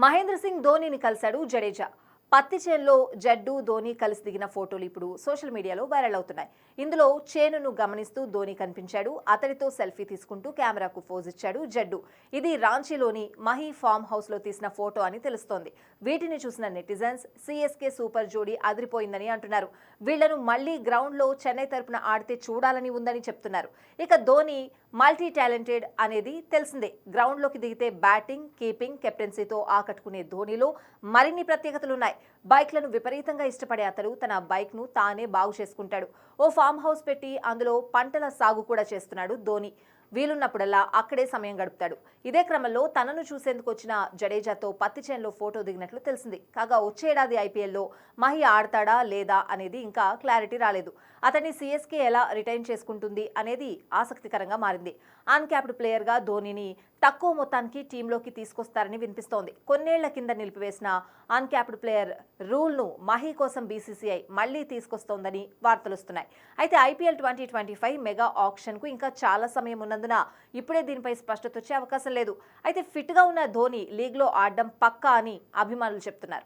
మహేంద్ర సింగ్ ధోనీని కలిశాడు జడేజా. పత్తి చేనులో జడ్డు ధోని కలిసి దిగిన ఫోటోలు ఇప్పుడు సోషల్ మీడియాలో వైరల్ అవుతున్నాయి. ఇందులో చేనును గమనిస్తూ ధోని కనిపించాడు. అతడితో సెల్ఫీ తీసుకుంటూ కెమెరాకు పోజ్ ఇచ్చాడు జడ్డు. ఇది రాంచీలోని మహీ ఫామ్ హౌస్ లో తీసిన ఫోటో అని తెలుస్తోంది. వీటిని చూసిన నెటిజన్స్ సిఎస్కే సూపర్ జోడీ అదిరిపోయిందని అంటున్నారు. వీళ్లను మళ్లీ గ్రౌండ్ లో చెన్నై తరపున ఆడితే చూడాలని ఉందని చెప్తున్నారు. ఇక ధోని మల్టీ టాలెంటెడ్ అనేది తెలిసిందే. గ్రౌండ్ లోకి దిగితే బ్యాటింగ్, కీపింగ్, కెప్టెన్సీతో ఆకట్టుకునే ధోనిలో మరిన్ని ప్రత్యేకతలున్నాయి. బైక్లను విపరీతంగా ఇష్టపడే అతడు తన బైక్ను తానే బాగు చేసుకుంటాడు. ఓ ఫామ్ హౌస్ పెట్టి అందులో పంటల సాగు కూడా చేస్తున్నాడు ధోని. వీలున్నప్పుడల్లా అక్కడే సమయం గడుపుతాడు. ఇదే క్రమంలో తనను చూసేందుకు వచ్చిన జడేజాతో పత్తి చేనులో ఫోటో దిగినట్లు తెలిసింది. కాగా వచ్చే ఏడాది ఐపీఎల్లో మహి ఆడతాడా లేదా అనేది ఇంకా క్లారిటీ రాలేదు. అతన్ని సిఎస్కే ఎలా రిటైన్ చేసుకుంటుంది అనేది ఆసక్తికరంగా మారింది. అన్క్యాప్డ్ ప్లేయర్గా ధోనీని తక్కువ మొత్తానికి టీంలోకి తీసుకొస్తారని వినిపిస్తోంది. కొన్నేళ్ల కింద నిలిపివేసిన అన్క్యాప్డ్ ప్లేయర్ రూల్ను మహి కోసం బీసీసీఐ మళ్లీ తీసుకొస్తోందని వార్తలుస్తున్నాయి. అయితే ఐపీఎల్ 2025 మెగా ఆక్షన్కు ఇంకా చాలా సమయం ఉన్నందున ఇప్పుడే దీనిపై స్పష్టత వచ్చే అవకాశం లేదు. అయితే ఫిట్గా ఉన్న ధోని లీగ్లో ఆడడం పక్కా అని అభిమానులు చెప్తున్నారు.